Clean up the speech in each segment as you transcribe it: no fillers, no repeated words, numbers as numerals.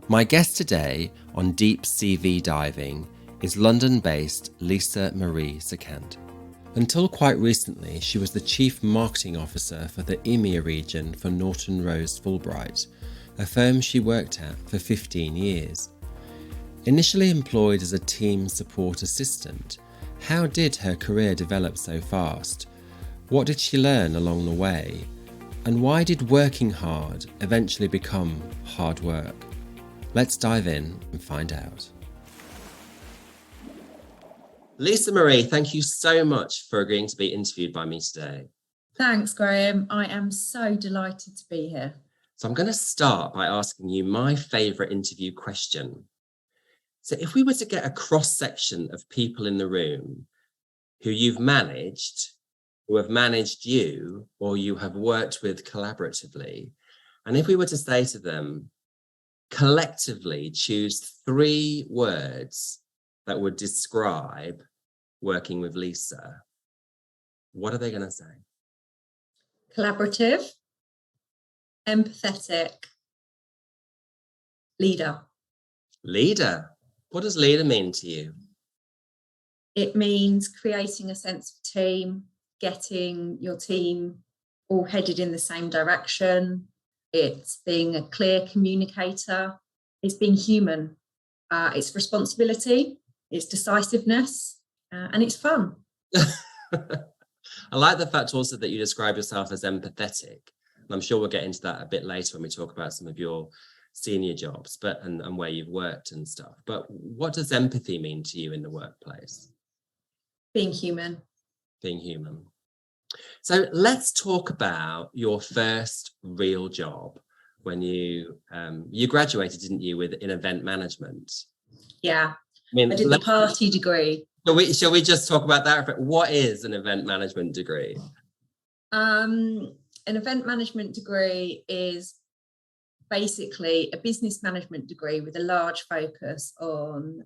My guest today on Deep CV Diving is London-based Lisa-Marie Sikand. Until quite recently, she was the Chief Marketing Officer for the EMEA region for Norton Rose Fulbright, a firm she worked at for 15 years. Initially employed as a team support assistant, how did her career develop so fast? What did she learn along the way? And why did working hard eventually become hard work? Let's dive in and find out. Lisa-Marie, thank you so much for agreeing to be interviewed by me today. Thanks, Graham. I am so delighted to be here. So I'm going to start by asking you my favourite interview question. So if we were to get a cross-section of people in the room who you've managed, who have managed you, or you have worked with collaboratively, and if we were to say to them, collectively choose 3 words that would describe working with Lisa, what are they going to say? Collaborative, empathetic, leader. Leader. What does leader mean to you? It means creating a sense of team, getting your team all headed in the same direction. It's being a clear communicator. It's being human. It's responsibility. It's decisiveness. And it's fun. I like the fact also that you describe yourself as empathetic. And I'm sure we'll get into that a bit later when we talk about some of your senior jobs and where you've worked and stuff. But what does empathy mean to you in the workplace? Being human. Being human. So let's talk about your first real job when you graduated, didn't you, in event management? Yeah, I did the party degree. Shall we just talk about that? What is an event management degree? An event management degree is basically a business management degree with a large focus on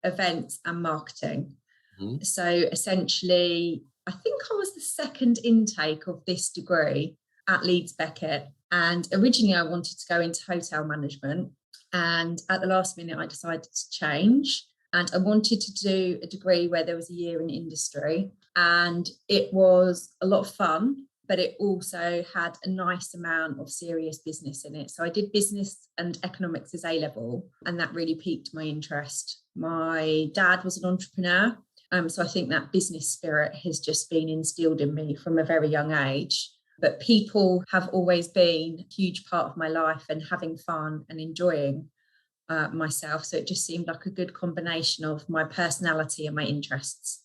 events and marketing. Mm-hmm. So essentially, I think I was the second intake of this degree at Leeds Beckett. And originally I wanted to go into hotel management. And at the last minute, I decided to change. And I wanted to do a degree where there was a year in industry. And it was a lot of fun, but it also had a nice amount of serious business in it. So I did business and economics as A-level, and that really piqued my interest. My dad was an entrepreneur. So I think that business spirit has just been instilled in me from a very young age. But people have always been a huge part of my life, and having fun and enjoying myself. So it just seemed like a good combination of my personality and my interests.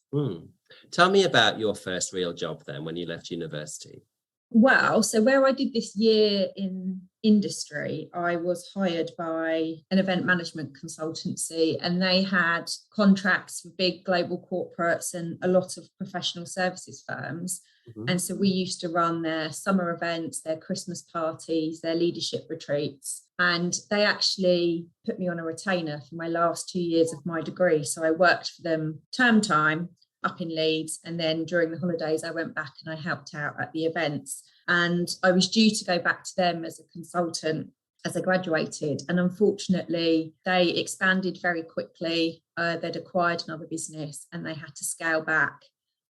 Tell me about your first real job then when you left university. Well, so where I did this year in industry, I was hired by an event management consultancy, and they had contracts with big global corporates and a lot of professional services firms. Mm-hmm. And so we used to run their summer events, their Christmas parties, their leadership retreats. And they actually put me on a retainer for my last 2 years of my degree. So I worked for them term time up in Leeds, and then during the holidays I went back and I helped out at the events, and I was due to go back to them as a consultant as I graduated, and unfortunately they expanded very quickly. They'd acquired another business and they had to scale back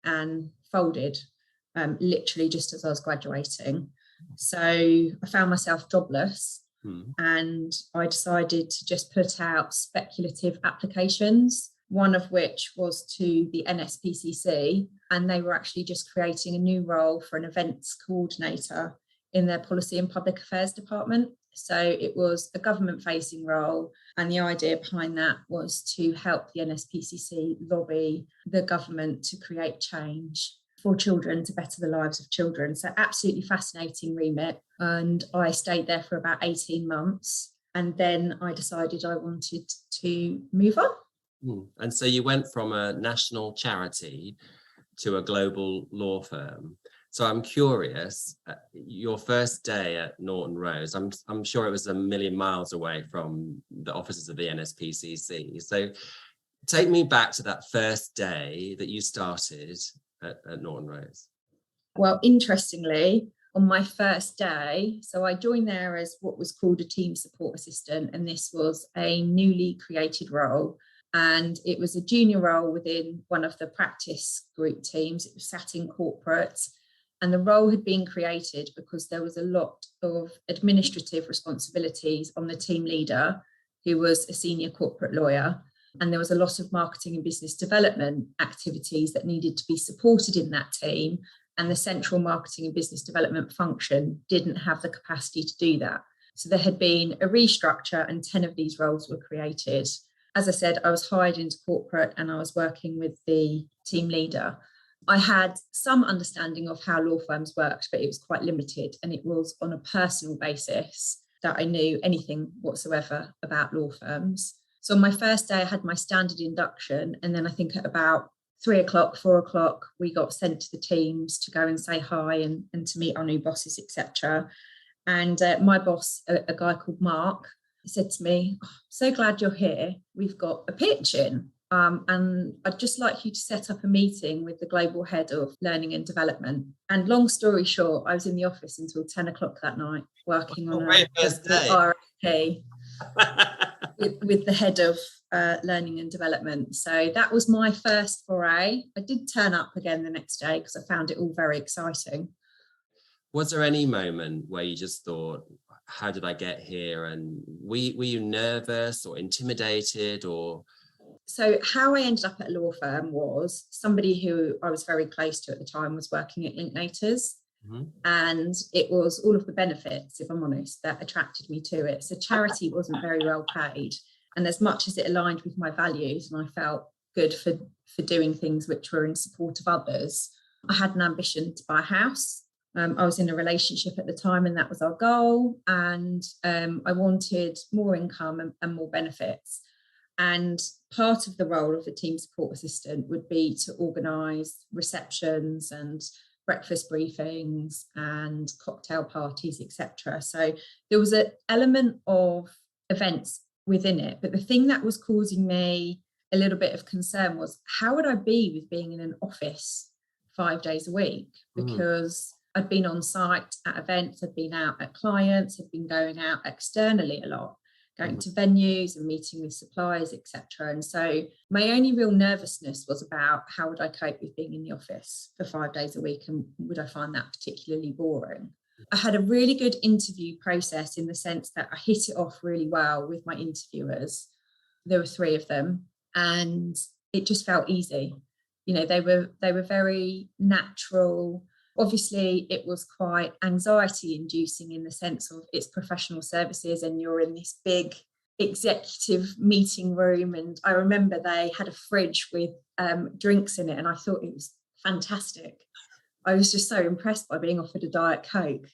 and folded literally just as I was graduating. So I found myself jobless. And I decided to just put out speculative applications, one of which was to the NSPCC, and they were actually just creating a new role for an events coordinator in their policy and public affairs department. So it was a government-facing role, and the idea behind that was to help the NSPCC lobby the government to create change for children, to better the lives of children. So absolutely fascinating remit. And I stayed there for about 18 months. And then I decided I wanted to move on. And so you went from a national charity to a global law firm. So I'm curious, your first day at Norton Rose, I'm sure it was a million miles away from the offices of the NSPCC. So take me back to that first day that you started at Norton Rose. Well, interestingly, on my first day. So I joined there as what was called a team support assistant, and this was a newly created role. And it was a junior role within one of the practice group teams. It was sat in corporate. And the role had been created because there was a lot of administrative responsibilities on the team leader, who was a senior corporate lawyer. And there was a lot of marketing and business development activities that needed to be supported in that team. And the central marketing and business development function didn't have the capacity to do that. So there had been a restructure and 10 of these roles were created. As I said, I was hired into corporate and I was working with the team leader. I had some understanding of how law firms worked, but it was quite limited. And it was on a personal basis that I knew anything whatsoever about law firms. So on my first day, I had my standard induction. And then I think at about 3 o'clock, 4 o'clock, we got sent to the teams to go and say hi and to meet our new bosses, etc. And my boss, a guy called Mark, said to me, oh, so glad you're here. We've got a pitch in. And I'd just like you to set up a meeting with the global head of learning and development. And long story short, I was in the office until 10 o'clock that night, working on an RFP with the head of learning and development. So that was my first foray. I did turn up again the next day because I found it all very exciting. Was there any moment where you just thought, how did I get here? And were you nervous or intimidated or... So how I ended up at a law firm was somebody who I was very close to at the time was working at Linklaters. Mm-hmm. And it was all of the benefits, if I'm honest, that attracted me to it. So charity wasn't very well paid. And as much as it aligned with my values and I felt good for doing things which were in support of others, I had an ambition to buy a house. I was in a relationship at the time and that was our goal. And I wanted more income and more benefits. And part of the role of the team support assistant would be to organise receptions and breakfast briefings and cocktail parties, etc. So there was an element of events within it. But the thing that was causing me a little bit of concern was how would I be with being in an office 5 days a week? Because I'd been on site at events, I'd been out at clients, I'd been going out externally a lot, going to venues and meeting with suppliers, etc. And so my only real nervousness was about how would I cope with being in the office for 5 days a week and would I find that particularly boring? I had a really good interview process in the sense that I hit it off really well with my interviewers. There were 3 of them and it just felt easy. You know, they were very natural. Obviously, it was quite anxiety inducing in the sense of it's professional services and you're in this big executive meeting room. And I remember they had a fridge with drinks in it and I thought it was fantastic. I was just so impressed by being offered a Diet Coke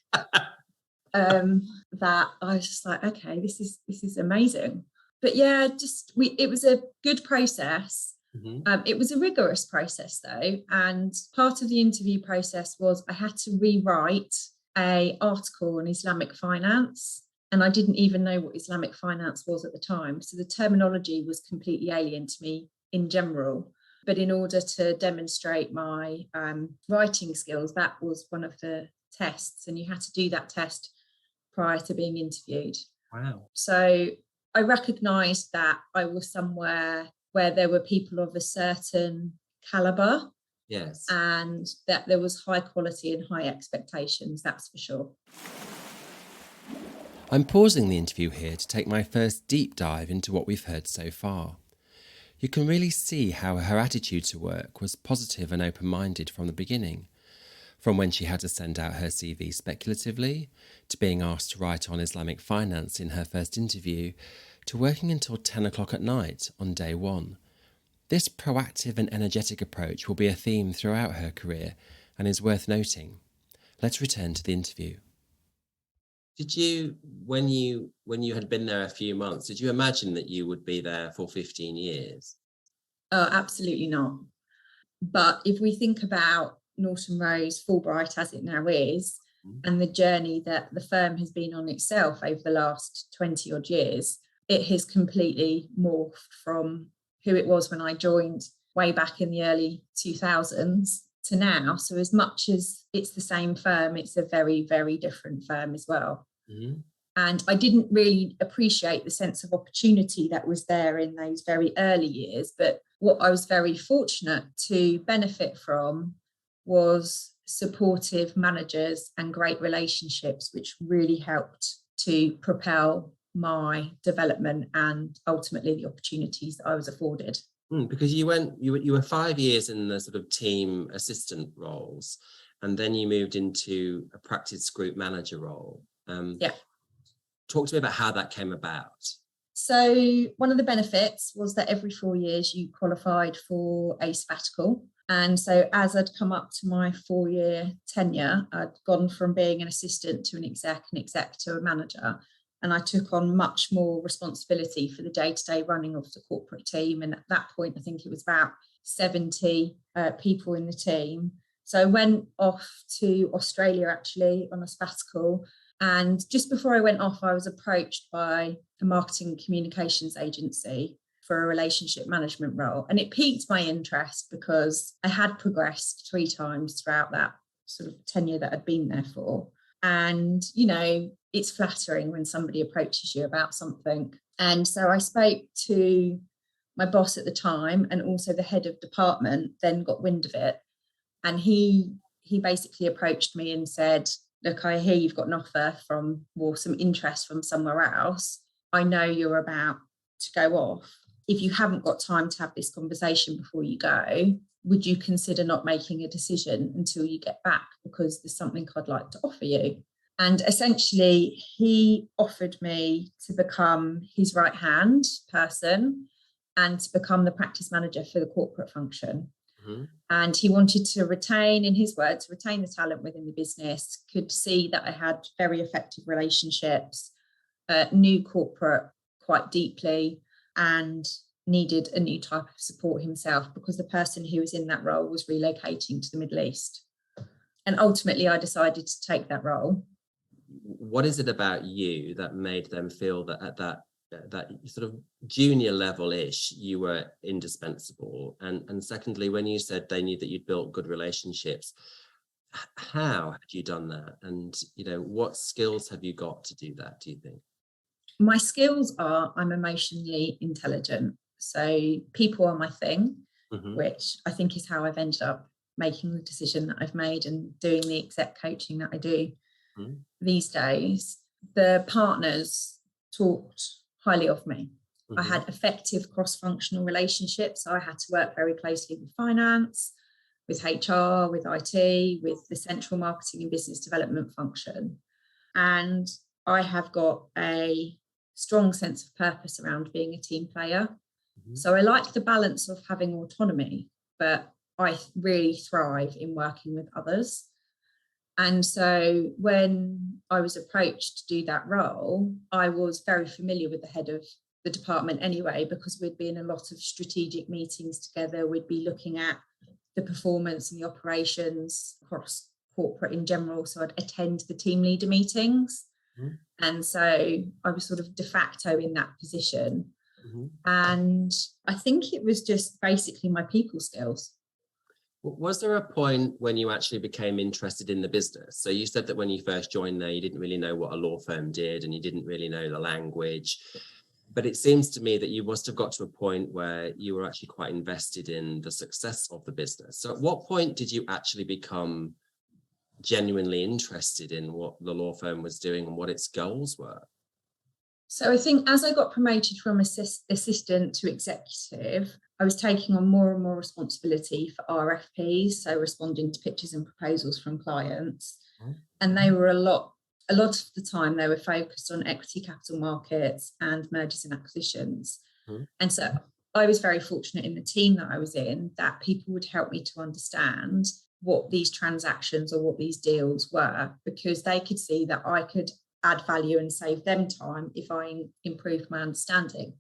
that I was just like, okay, this is amazing. But yeah, it was a good process. Mm-hmm. It was a rigorous process though, and part of the interview process was I had to rewrite an article on Islamic finance, and I didn't even know what Islamic finance was at the time, so the terminology was completely alien to me in general. But in order to demonstrate my writing skills, that was one of the tests, and you had to do that test prior to being interviewed. Wow. So I recognised that I was somewhere where there were people of a certain calibre. Yes. And that there was high quality and high expectations, that's for sure. I'm pausing the interview here to take my first deep dive into what we've heard so far. You can really see how her attitude to work was positive and open-minded from the beginning. From when she had to send out her CV speculatively, to being asked to write on Islamic finance in her first interview, to working until 10 o'clock at night on day one. This proactive and energetic approach will be a theme throughout her career and is worth noting. Let's return to the interview. Did you, when you had been there a few months, did you imagine that you would be there for 15 years? Oh, absolutely not. But if we think about Norton Rose Fulbright as it now is, and the journey that the firm has been on itself over the last 20 odd years, it has completely morphed from who it was when I joined way back in the early 2000s to now. So as much as it's the same firm, it's a very, very different firm as well. Mm-hmm. And I didn't really appreciate the sense of opportunity that was there in those very early years. But what I was very fortunate to benefit from was supportive managers and great relationships, which really helped to propel my development and ultimately the opportunities that I was afforded. Because you were 5 years in the sort of team assistant roles, and then you moved into a practice group manager role. Talk to me about how that came about. So one of the benefits was that every 4 years you qualified for a sabbatical. And so as I'd come up to my 4-year tenure, I'd gone from being an assistant to an exec to a manager. And I took on much more responsibility for the day-to-day running of the corporate team. And at that point, I think it was about 70 people in the team. So I went off to Australia, actually, on a sabbatical. And just before I went off, I was approached by a marketing communications agency for a relationship management role. And it piqued my interest because I had progressed 3 times throughout that sort of tenure that I'd been there for. And, you know, it's flattering when somebody approaches you about something. And so I spoke to my boss at the time, and also the head of department then got wind of it. And he basically approached me and said, look, I hear you've got an offer from, or some interest from somewhere else. I know you're about to go off. If you haven't got time to have this conversation before you go, would you consider not making a decision until you get back? Because there's something I'd like to offer you. And essentially, he offered me to become his right-hand person and to become the practice manager for the corporate function. Mm-hmm. And he wanted to retain, in his words, retain the talent within the business, could see that I had very effective relationships, knew corporate quite deeply, and needed a new type of support himself because the person who was in that role was relocating to the Middle East. And ultimately, I decided to take that role. What is it about you that made them feel that at that sort of junior level-ish, you were indispensable? And secondly, when you said they knew that you'd built good relationships, how had you done that? And, you know, what skills have you got to do that, do you think? My skills are, I'm emotionally intelligent. So people are my thing, mm-hmm. which I think is how I've ended up making the decision that I've made and doing the exec coaching that I do mm-hmm. these days. The partners talked highly of me. Mm-hmm. I had effective cross-functional relationships. So I had to work very closely with finance, with HR, with IT, with the central marketing and business development function. And I have got a strong sense of purpose around being a team player. Mm-hmm. So I like the balance of having autonomy, but I really thrive in working with others. And so when I was approached to do that role, I was very familiar with the head of the department anyway, because we'd be in a lot of strategic meetings together. We'd be looking at the performance and the operations across corporate in general. So I'd attend the team leader meetings. Mm-hmm. And so I was sort of de facto in that position. Mm-hmm. And I think it was just basically my people skills. Was there a point when you actually became interested in the business? So you said that when you first joined there, you didn't really know what a law firm did and you didn't really know the language. But it seems to me that you must have got to a point where you were actually quite invested in the success of the business. So at what point did you actually become genuinely interested in what the law firm was doing and what its goals were? So I think as I got promoted from assistant to executive, I was taking on more and more responsibility for RFPs, so responding to pitches and proposals from clients. Mm-hmm. And they were a lot of the time they were focused on equity capital markets and mergers and acquisitions. Mm-hmm. And so I was very fortunate in the team that I was in that people would help me to understand what these transactions or what these deals were, because they could see that I could add value and save them time if I improved my understanding.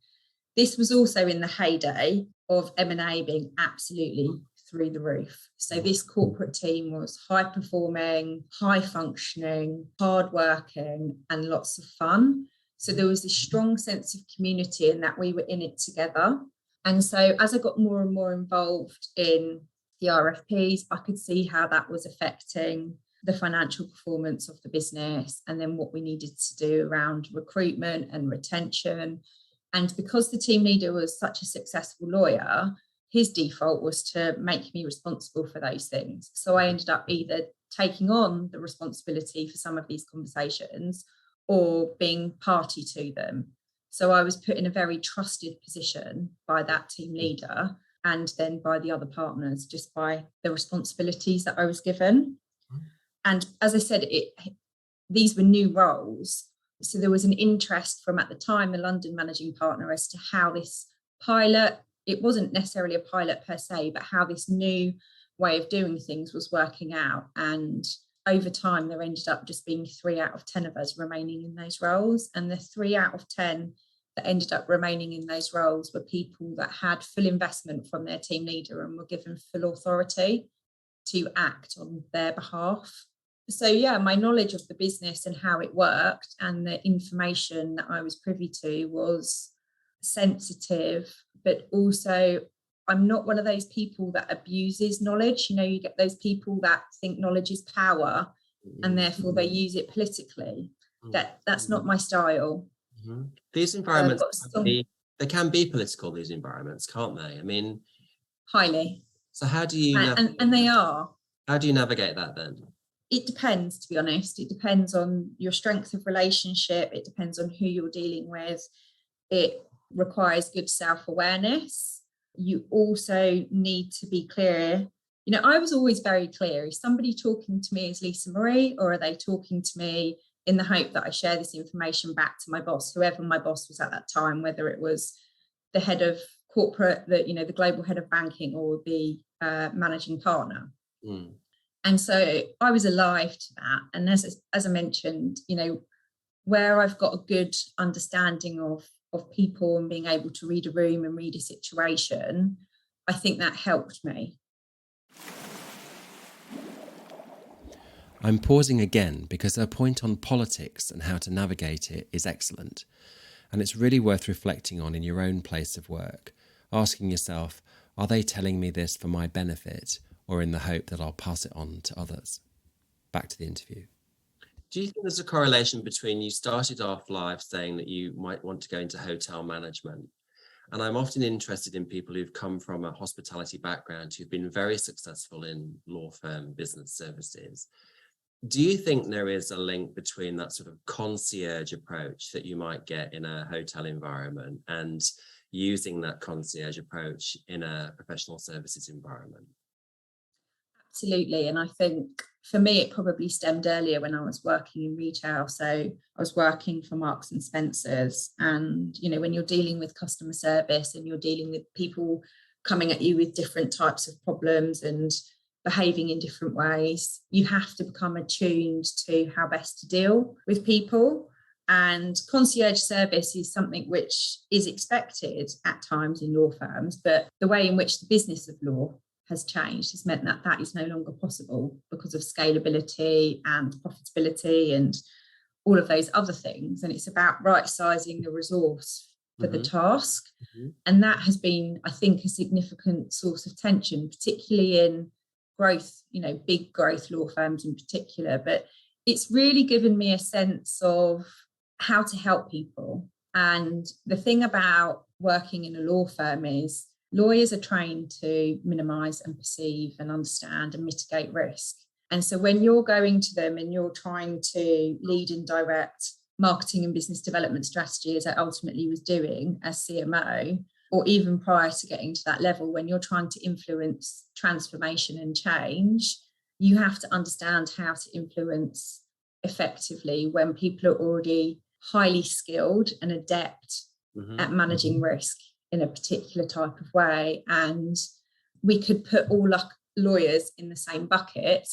This was also in the heyday of M&A being absolutely through the roof. So this corporate team was high performing, high functioning, hard working, and lots of fun. So there was this strong sense of community and that we were in it together. And so as I got more and more involved in the RFPs. I could see how that was affecting the financial performance of the business, and then what we needed to do around recruitment and retention. And because the team leader was such a successful lawyer, his default was to make me responsible for those things. So I ended up either taking on the responsibility for some of these conversations or being party to them. So I was put in a very trusted position by that team leader and then by the other partners, just by the responsibilities that I was given. And as I said, these were new roles. So there was an interest from, at the time, the London managing partner as to how this pilot, it wasn't necessarily a pilot per se, but how this new way of doing things was working out. And over time, there ended up just being 3 out of 10 of us remaining in those roles. And the 3 out of 10 that ended up remaining in those roles were people that had full investment from their team leader and were given full authority to act on their behalf. So yeah, my knowledge of the business and how it worked and the information that I was privy to was sensitive, but also I'm not one of those people that abuses knowledge. You know, you get those people that think knowledge is power and therefore they use it politically. That's not my style. These environments, they can be political, these environments, can't they? I mean, highly. So how do you and they are. How do you navigate that then? It depends, to be honest. It depends on your strength of relationship. It depends on who you're dealing with. It requires good self-awareness. You also need to be clear. You know, I was always very clear. Is somebody talking to me as Lisa-Marie, or are they talking to me in the hope that I share this information back to my boss, whoever my boss was at that time, whether it was the head of corporate, the global head of banking, or the managing partner. And so I was alive to that. And as I mentioned, you know, where I've got a good understanding of people and being able to read a room and read a situation, I think that helped me. I'm pausing again because her point on politics and how to navigate it is excellent. And it's really worth reflecting on in your own place of work, asking yourself, are they telling me this for my benefit or in the hope that I'll pass it on to others? Back to the interview. Do you think there's a correlation between, you started off live saying that you might want to go into hotel management? And I'm often interested in people who've come from a hospitality background, who've been very successful in law firm business services. Do you think there is a link between that sort of concierge approach that you might get in a hotel environment and using that concierge approach in a professional services environment? Absolutely. And I think for me, it probably stemmed earlier when I was working in retail. So I was working for Marks and Spencer's. And, you know, when you're dealing with customer service and you're dealing with people coming at you with different types of problems and behaving in different ways, you have to become attuned to how best to deal with people. And concierge service is something which is expected at times in law firms, but the way in which the business of law has changed has meant that that is no longer possible because of scalability and profitability and all of those other things. And it's about right sizing the resource for the task. And that has been, I think, a significant source of tension, particularly in growth, you know, big growth law firms in particular. But it's really given me a sense of how to help people. And the thing about working in a law firm is lawyers are trained to minimise and perceive and understand and mitigate risk. And so when you're going to them and you're trying to lead and direct marketing and business development strategy, as I ultimately was doing as CMO, or even prior to getting to that level, when you're trying to influence transformation and change, you have to understand how to influence effectively when people are already highly skilled and adept at managing risk in a particular type of way. And we could put all lawyers in the same bucket,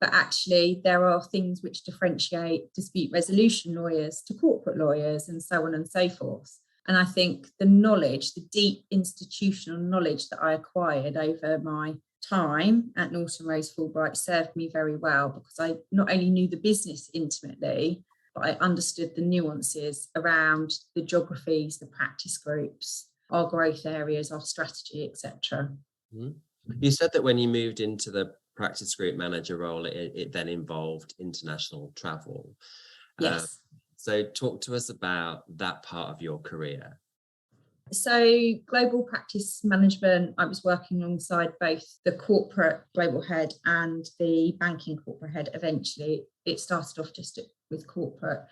but actually there are things which differentiate dispute resolution lawyers to corporate lawyers and so on and so forth. And I think the knowledge, the deep institutional knowledge that I acquired over my time at Norton Rose Fulbright served me very well, because I not only knew the business intimately, but I understood the nuances around the geographies, the practice groups, our growth areas, our strategy, etc. You said that when you moved into the practice group manager role, it then involved international travel. Yes. So talk to us about that part of your career. So global practice management, I was working alongside both the corporate global head and the banking corporate head. Eventually, it started off just with corporate.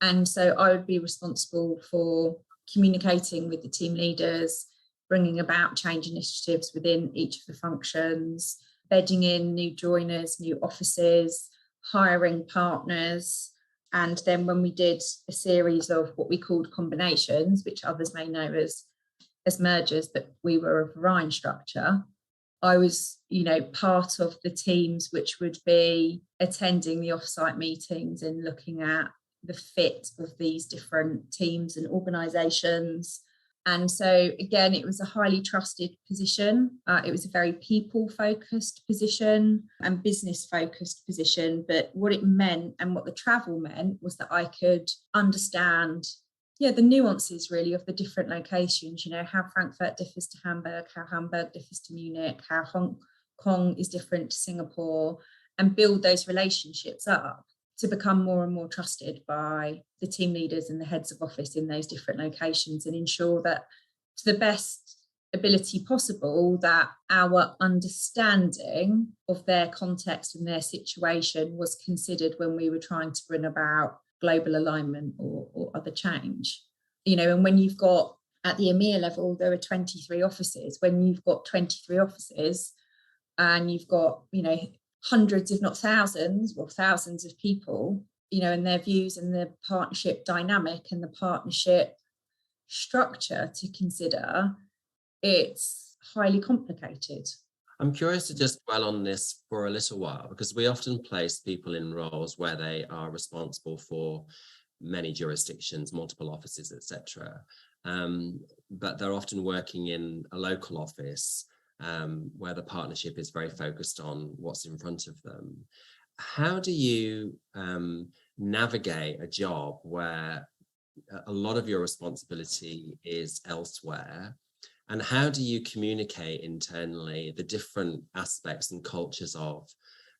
And so I would be responsible for communicating with the team leaders, bringing about change initiatives within each of the functions, bedding in new joiners, new offices, hiring partners. And then when we did a series of what we called combinations, which others may know as mergers, but we were a variant structure, I was, part of the teams which would be attending the offsite meetings and looking at the fit of these different teams and organisations. And so, again, it was a highly trusted position. It was a very people-focused position and business-focused position. But what it meant and what the travel meant was that I could understand, the nuances really of the different locations, how Frankfurt differs to Hamburg, how Hamburg differs to Munich, how Hong Kong is different to Singapore, and build those relationships up to become more and more trusted by the team leaders and the heads of office in those different locations, and ensure that to the best ability possible that our understanding of their context and their situation was considered when we were trying to bring about global alignment or other change. And when you've got, at the EMEA level, there are 23 offices. When you've got 23 offices and you've got, hundreds, if not thousands of people, and their views and the partnership dynamic and the partnership structure to consider, it's highly complicated. I'm curious to just dwell on this for a little while, because we often place people in roles where they are responsible for many jurisdictions, multiple offices, etc. But they're often working in a local office where the partnership is very focused on what's in front of them. How do you navigate a job where a lot of your responsibility is elsewhere? And how do you communicate internally the different aspects and cultures of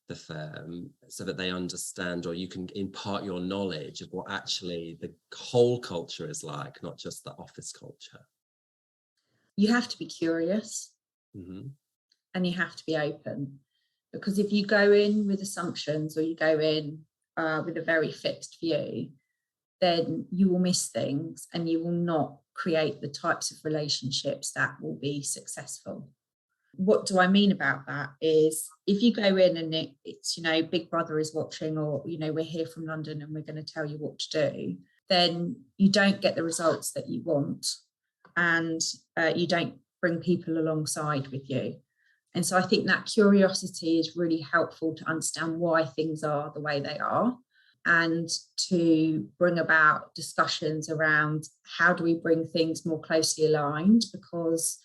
the firm so that they understand, or you can impart your knowledge of what actually the whole culture is like, not just the office culture? You have to be curious. Mm-hmm. And you have to be open, because if you go in with assumptions or you go in with a very fixed view, then you will miss things and you will not create the types of relationships that will be successful. What do I mean about that is, if you go in and it's, Big Brother is watching, or, we're here from London and we're going to tell you what to do, then you don't get the results that you want, and you don't bring people alongside with you. And so I think that curiosity is really helpful to understand why things are the way they are, and to bring about discussions around how do we bring things more closely aligned, because,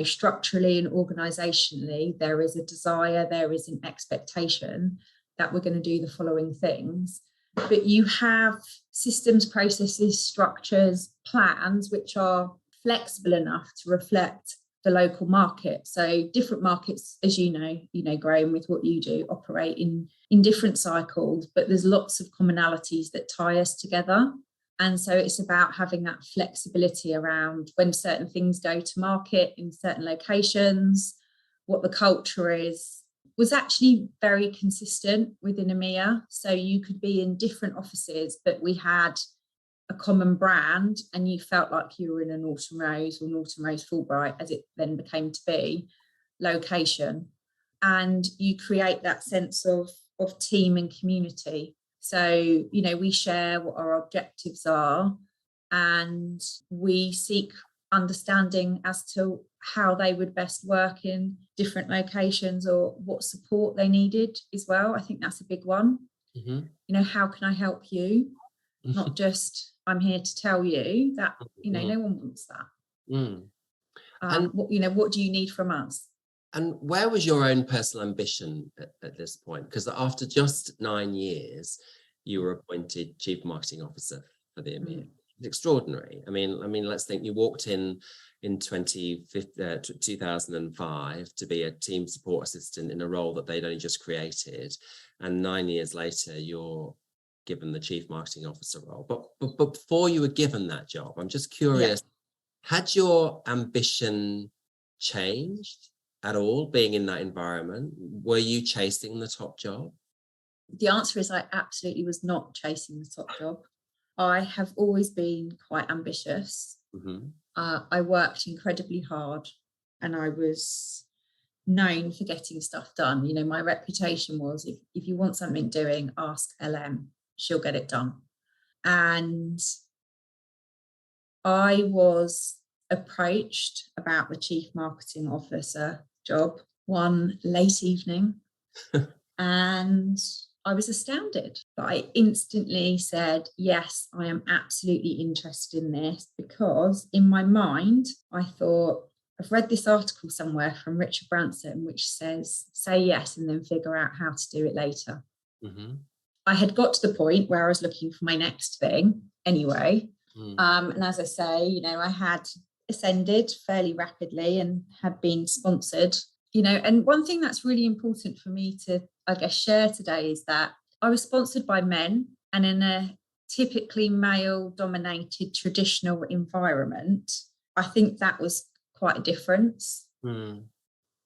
structurally and organisationally, there is a desire, there is an expectation that we're going to do the following things. But you have systems, processes, structures, plans, which are flexible enough to reflect the local market. So different markets, as Graham, with what you do, operate in different cycles, but there's lots of commonalities that tie us together. And so it's about having that flexibility around when certain things go to market in certain locations, what the culture is. Was actually very consistent within EMEA. So you could be in different offices, but we had a common brand, and you felt like you were in a Norton Rose or Norton Rose Fulbright, as it then became to be, location. And you create that sense of team and community. So, we share what our objectives are, and we seek understanding as to how they would best work in different locations, or what support they needed as well. I think that's a big one. Mm-hmm. How can I help you? Not just, I'm here to tell you that, no one wants that. Mm. And what do you need from us? And where was your own personal ambition at this point? Because after just 9 years, you were appointed Chief Marketing Officer for the EMEA. extraordinary. I mean, let's think you walked in 2005 to be a team support assistant in a role that they'd only just created. And 9 years later, you're given the chief marketing officer role. But before you were given that job, I'm just curious, had your ambition changed at all being in that environment? Were you chasing the top job? The answer is I absolutely was not chasing the top job. I have always been quite ambitious. Mm-hmm. I worked incredibly hard and I was known for getting stuff done. You know, my reputation was if you want something doing, ask LM, she'll get it done. And I was approached about the chief marketing officer job one late evening and I was astounded. But I instantly said, yes, I am absolutely interested in this, because in my mind, I thought, I've read this article somewhere from Richard Branson, which says, say yes and then figure out how to do it later. Mm-hmm. I had got to the point where I was looking for my next thing anyway. And as I say, you know, I had ascended fairly rapidly and had been sponsored, you know, and one thing that's really important for me to, I guess, share today is that I was sponsored by men, and in a typically male-dominated traditional environment, I think that was quite a difference. You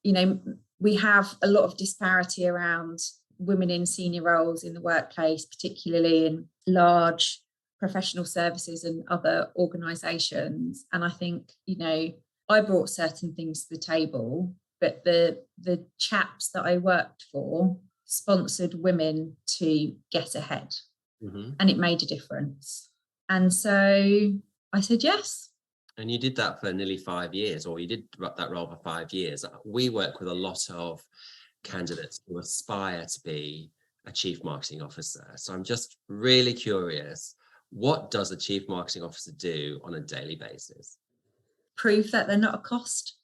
know, we have a lot of disparity around women in senior roles in the workplace, particularly in large professional services and other organisations. And I think, you know, I brought certain things to the table, but the chaps that I worked for sponsored women to get ahead. Mm-hmm. And it made a difference. And so I said yes. And you did that for nearly 5 years, or you did that role for 5 years. We work with a lot of candidates who aspire to be a chief marketing officer. So I'm just really curious, what does a chief marketing officer do on a daily basis? Prove that they're not a cost.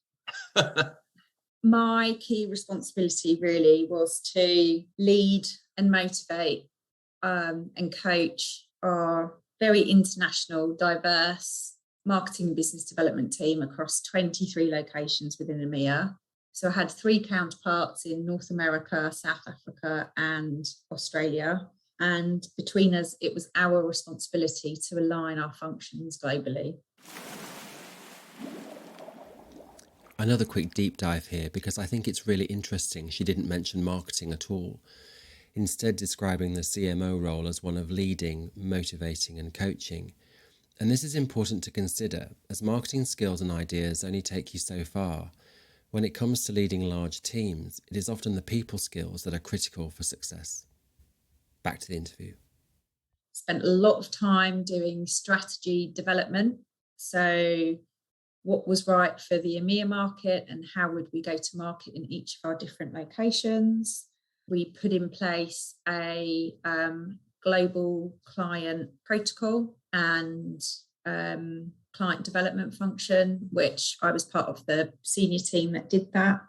My key responsibility really was to lead and motivate and coach our very international, diverse marketing and business development team across 23 locations within EMEA. So I had 3 counterparts in North America, South Africa, and Australia. And between us, it was our responsibility to align our functions globally. Another quick deep dive here, because I think it's really interesting. She didn't mention marketing at all, instead describing the CMO role as one of leading, motivating and coaching. And this is important to consider, as marketing skills and ideas only take you so far. When it comes to leading large teams, it is often the people skills that are critical for success. Back to the interview. Spent a lot of time doing strategy development. So what was right for the EMEA market and how would we go to market in each of our different locations. We put in place a global client protocol and client development function, which I was part of the senior team that did that.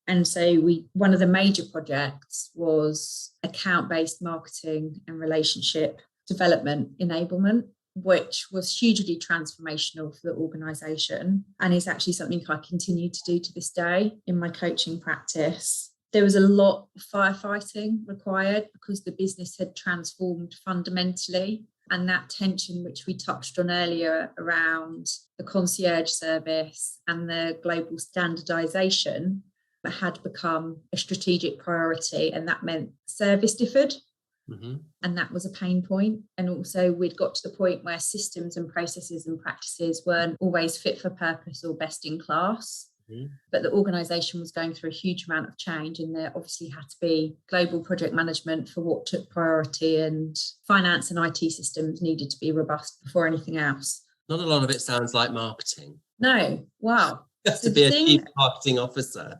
And so one of the major projects was account-based marketing and relationship development enablement, which was hugely transformational for the organisation and is actually something I continue to do to this day in my coaching practice. There was a lot of firefighting required because the business had transformed fundamentally, and that tension which we touched on earlier around the concierge service and the global standardisation had become a strategic priority, and that meant service differed. Mm-hmm. And that was a pain point. And also we'd got to the point where systems and processes and practices weren't always fit for purpose or best in class. Mm-hmm. But the organisation was going through a huge amount of change, and there obviously had to be global project management for what took priority, and finance and IT systems needed to be robust before anything else. Not a lot of it sounds like marketing. No. Wow. To be a chief marketing officer.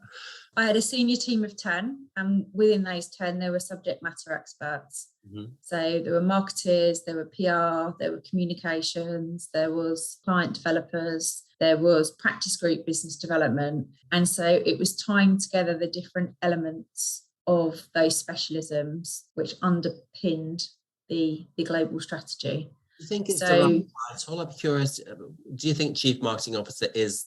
I had a senior team of 10, and within those 10, there were subject matter experts. Mm-hmm. So there were marketers, there were PR, there were communications, there was client developers, there was practice group business development. And so it was tying together the different elements of those specialisms which underpinned the global strategy. you think it's the So right title? I'm curious, do you think Chief Marketing Officer is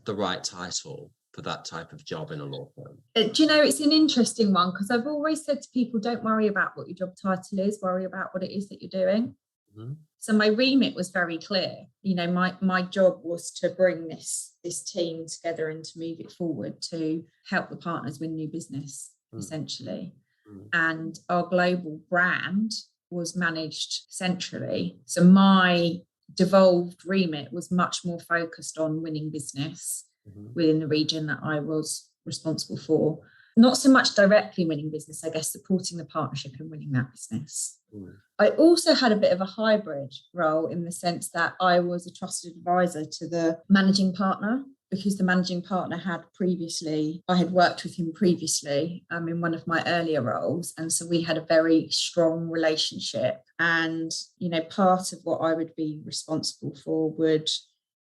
the right title for that type of job in a law firm? do you know, it's an interesting one, because I've always said to people, don't worry about what your job title is, worry about what it is that you're doing. Mm-hmm. So my remit was very clear. You know, my job was to bring this team together and to move it forward to help the partners win new business, essentially. And our global brand was managed centrally. So my devolved remit was much more focused on winning business within the region that I was responsible for. Not so much directly winning business, I guess, supporting the partnership in winning that business. I also had a bit of a hybrid role in the sense that I was a trusted advisor to the managing partner, because the managing partner I had worked with him previously in one of my earlier roles. And so we had a very strong relationship. And, you know, part of what I would be responsible for would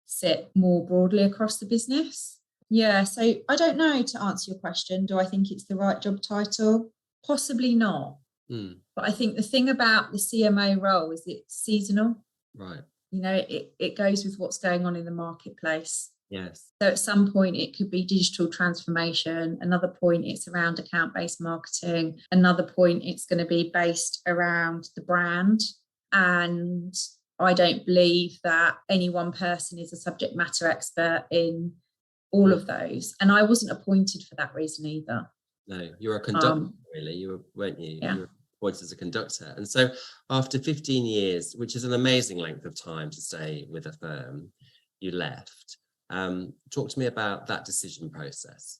sit more broadly across the business. Yeah, so I don't know, to answer your question. Do I think it's the right job title? Possibly not. But I think the thing about the CMO role is it's seasonal. Right. You know, it goes with what's going on in the marketplace. Yes. So at some point it could be digital transformation. Another point it's around account-based marketing. Another point it's going to be based around the brand. And I don't believe that any one person is a subject matter expert in all of those. And I wasn't appointed for that reason either. No, you were a conductor, really, weren't you? Yeah. You were appointed as a conductor. And so after 15 years, which is an amazing length of time to stay with a firm, you left. Talk to me about that decision process.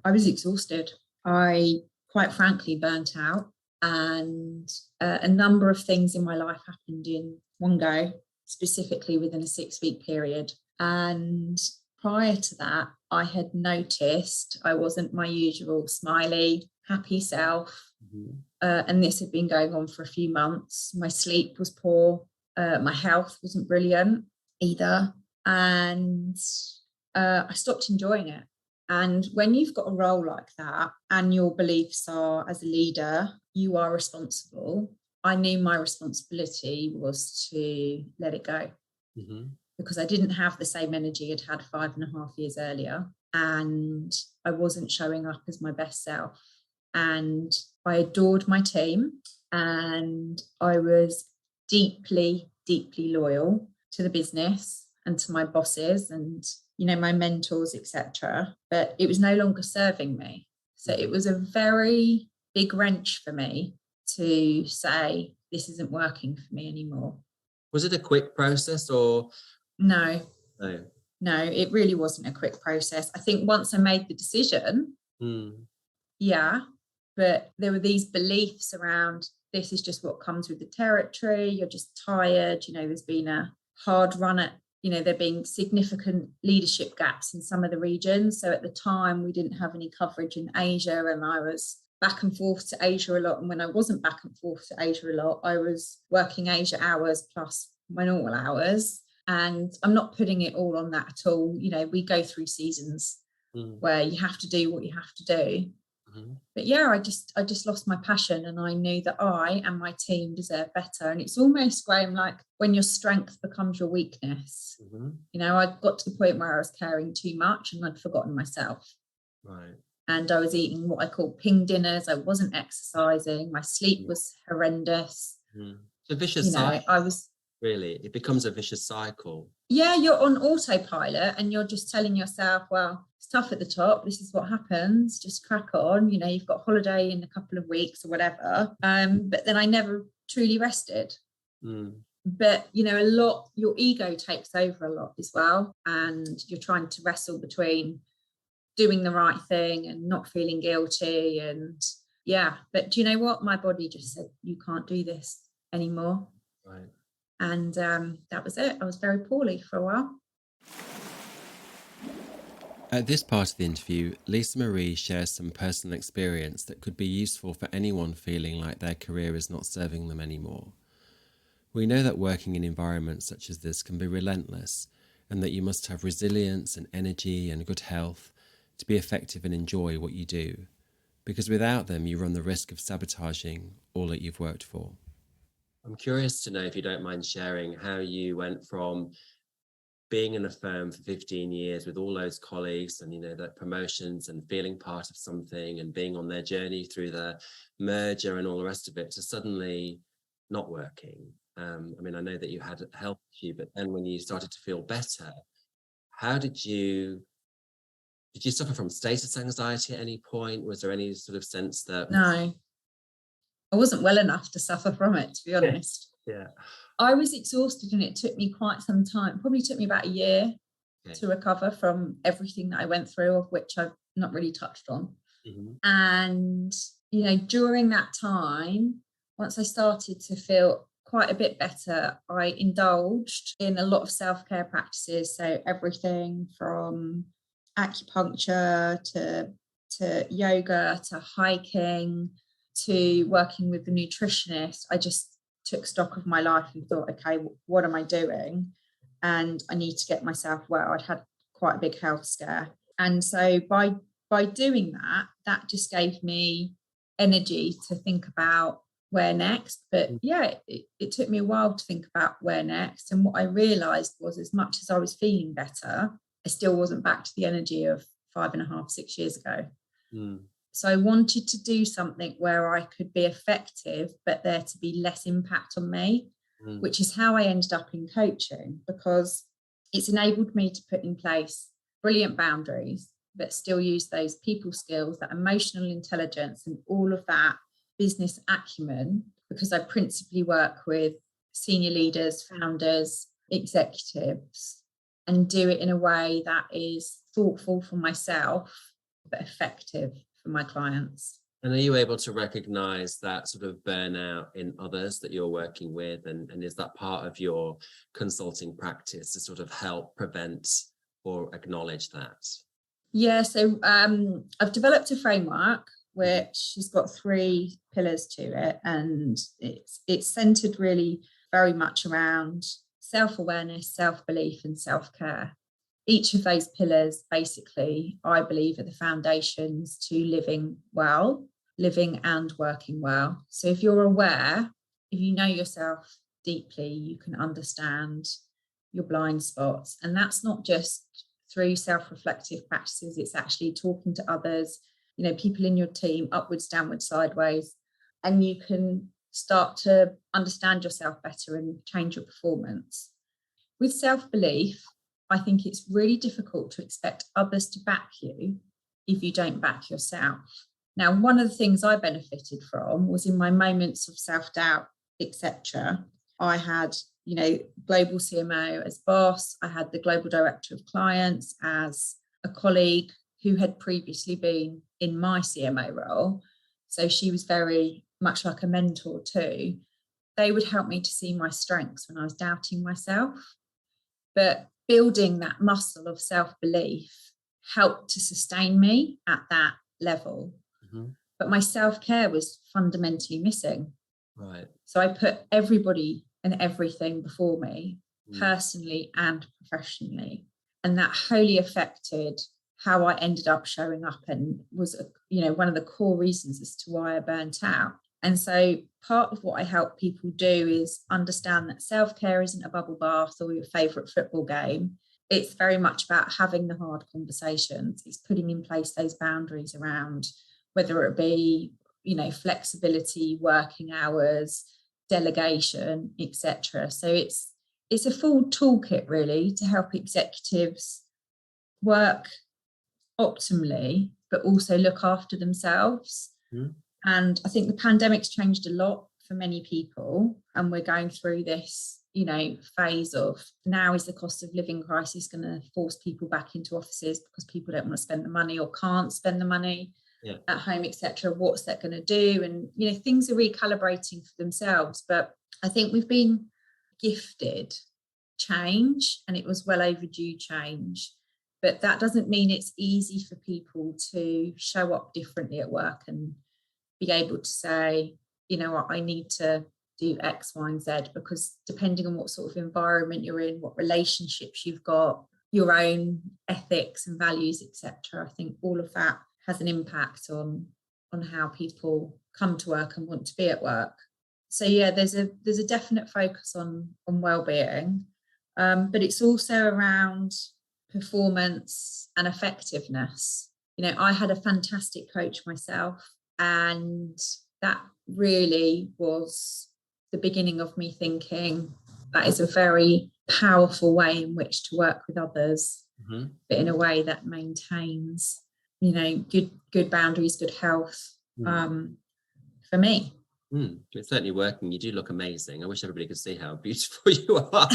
I was exhausted. I quite frankly burnt out, and a number of things in my life happened in one go, specifically within a 6-week period. And prior to that, I had noticed I wasn't my usual smiley, happy self. And this had been going on for a few months. My sleep was poor. My health wasn't brilliant either. And I stopped enjoying it. And when you've got a role like that and your beliefs are, as a leader, you are responsible, I knew my responsibility was to let it go. Because I didn't have the same energy I'd had 5.5 years earlier, and I wasn't showing up as my best self. And I adored my team, and I was deeply, deeply loyal to the business and to my bosses and, you know, my mentors, etc. But it was no longer serving me. So it was a very big wrench for me to say, this isn't working for me anymore. Was it a quick process or? No, it really wasn't a quick process. I think once I made the decision, yeah, but there were these beliefs around, this is just what comes with the territory. You're just tired. You know, there's been a hard run at, you know, there being significant leadership gaps in some of the regions. So at the time we didn't have any coverage in Asia, and I was back and forth to Asia a lot. And when I wasn't back and forth to Asia a lot, I was working Asia hours plus my normal hours. And I'm not putting it all on that at all. You know, we go through seasons where you have to do what you have to do. But yeah, I just lost my passion, and I knew that I and my team deserve better. And it's almost, Graham, like when your strength becomes your weakness. You know, I got to the point where I was caring too much and I'd forgotten myself. Right. And I was eating what I call ping dinners. I wasn't exercising. My sleep was horrendous. It's a vicious cycle. Really, it becomes a vicious cycle. Yeah, you're on autopilot and you're just telling yourself, well, it's tough at the top. This is what happens. Just crack on. You know, you've got holiday in a couple of weeks or whatever. But then I never truly rested. But, you know, your ego takes over a lot as well. And you're trying to wrestle between doing the right thing and not feeling guilty. And yeah, but do you know what? My body just said, you can't do this anymore. Right. And that was it. I was very poorly for a while. At this part of the interview, Lisa-Marie shares some personal experience that could be useful for anyone feeling like their career is not serving them anymore. We know that working in environments such as this can be relentless, and that you must have resilience and energy and good health to be effective and enjoy what you do, because without them you run the risk of sabotaging all that you've worked for. I'm curious to know, if you don't mind sharing, how you went from being in a firm for 15 years with all those colleagues and, the promotions and feeling part of something and being on their journey through the merger and all the rest of it, to suddenly not working. I know that you had a health issue, but then when you started to feel better, how did you suffer from status anxiety at any point? Was there any sort of sense that... No, I wasn't well enough to suffer from it, to be honest. Yeah. I was exhausted, and it took me quite some time. Probably took me about a year to recover from everything that I went through, of which I've not really touched on. Mm-hmm. And, during that time, once I started to feel quite a bit better, I indulged in a lot of self-care practices. So everything from acupuncture to yoga, to hiking, to working with the nutritionist. I just took stock of my life and thought, okay, what am I doing? And I need to get myself well. I'd had quite a big health scare. And so by doing that just gave me energy to think about where next. But it took me a while to think about where next. And what I realized was, as much as I was feeling better, I still wasn't back to the energy of 5.5, 6 years ago. So I wanted to do something where I could be effective, but there to be less impact on me, which is how I ended up in coaching, because it's enabled me to put in place brilliant boundaries, but still use those people skills, that emotional intelligence and all of that business acumen, because I principally work with senior leaders, founders, executives, and do it in a way that is thoughtful for myself, but effective for my clients. And are you able to recognize that sort of burnout in others that you're working with? And is that part of your consulting practice, to sort of help prevent or acknowledge that? Yeah, so I've developed a framework which has got 3 pillars to it, and it's centered really very much around self-awareness, self-belief and self-care. Each of those pillars, basically, I believe, are the foundations to living well, living and working well. So if you're aware, if you know yourself deeply, you can understand your blind spots. And that's not just through self-reflective practices, it's actually talking to others, people in your team, upwards, downwards, sideways, and you can start to understand yourself better and change your performance. With self-belief, I think it's really difficult to expect others to back you if you don't back yourself. Now, one of the things I benefited from was in my moments of self-doubt, etc. I had, global CMO as boss. I had the global director of clients as a colleague who had previously been in my CMO role. So she was very much like a mentor too. They would help me to see my strengths when I was doubting myself. But building that muscle of self-belief helped to sustain me at that level. But my self-care was fundamentally missing. Right. So I put everybody and everything before me, personally and professionally. And that wholly affected how I ended up showing up, and was, one of the core reasons as to why I burnt out. And so part of what I help people do is understand that self-care isn't a bubble bath or your favourite football game. It's very much about having the hard conversations. It's putting in place those boundaries around, whether it be, flexibility, working hours, delegation, etc. So it's a full toolkit really to help executives work optimally, but also look after themselves. And I think the pandemic's changed a lot for many people, and we're going through this, phase of, now is the cost of living crisis going to force people back into offices because people don't want to spend the money or can't spend the money at home, etc. What's that going to do? And, things are recalibrating for themselves. But I think we've been gifted change, and it was well overdue change. But that doesn't mean it's easy for people to show up differently at work and be able to say, I need to do X, Y, and Z, because depending on what sort of environment you're in, what relationships you've got, your own ethics and values, etc. I think all of that has an impact on how people come to work and want to be at work. So yeah, there's a definite focus on well-being, but it's also around performance and effectiveness. I had a fantastic coach myself, and that really was the beginning of me thinking that is a very powerful way in which to work with others, but in a way that maintains, good boundaries, good health for me. It's certainly working. You do look amazing. I wish everybody could see how beautiful you are.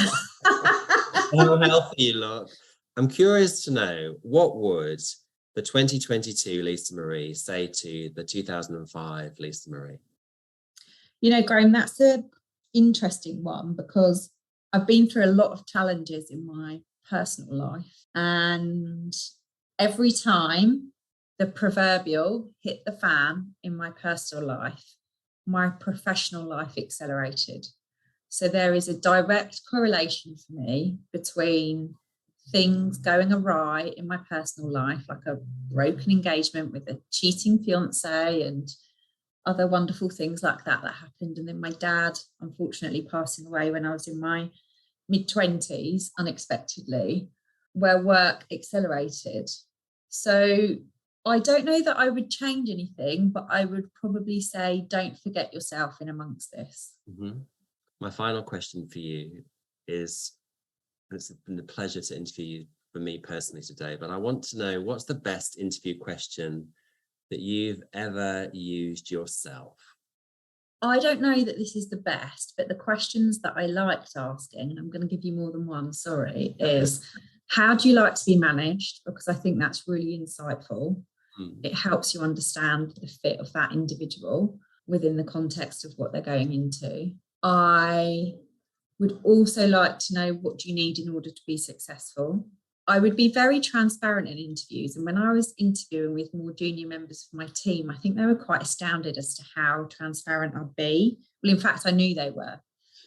How healthy you look. I'm curious to know, what would the 2022 Lisa-Marie say to the 2005 Lisa-Marie? Graham, that's an interesting one, because I've been through a lot of challenges in my personal life, and every time the proverbial hit the fan in my personal life, my professional life accelerated. So there is a direct correlation for me between things going awry in my personal life, like a broken engagement with a cheating fiance and other wonderful things like that happened. And then my dad, unfortunately, passing away when I was in my mid-20s unexpectedly, where work accelerated. So I don't know that I would change anything, but I would probably say, don't forget yourself in amongst this. My final question for you is, it's been a pleasure to interview you for me personally today, but I want to know, what's the best interview question that you've ever used yourself? I don't know that this is the best, but the questions that I liked asking, and I'm going to give you more than one, sorry, is how do you like to be managed? Because I think that's really insightful. It helps you understand the fit of that individual within the context of what they're going into. I would also like to know, what do you need in order to be successful? I would be very transparent in interviews. And when I was interviewing with more junior members of my team, I think they were quite astounded as to how transparent I'd be. Well, in fact, I knew they were.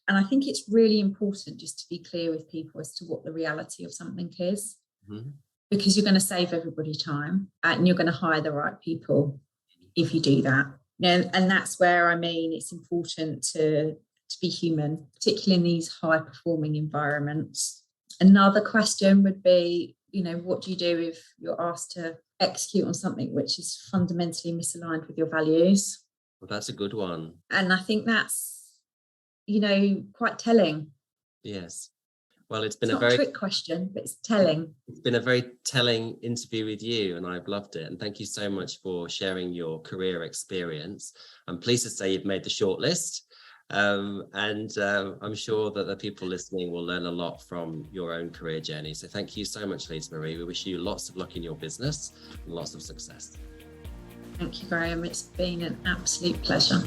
And I think it's really important just to be clear with people as to what the reality of something is, because you're going to save everybody time and you're going to hire the right people if you do that. And that's where, it's important to be human, particularly in these high performing environments. Another question would be, what do you do if you're asked to execute on something which is fundamentally misaligned with your values? Well, that's a good one. And I think that's, quite telling. Yes. Well, it's been a very trick question, but it's telling. It's been a very telling interview with you, and I've loved it. And thank you so much for sharing your career experience. I'm pleased to say you've made the shortlist. I'm sure that the people listening will learn a lot from your own career journey. So thank you so much, Lisa-Marie. We wish you lots of luck in your business and lots of success. Thank you, Graham. It's been an absolute pleasure.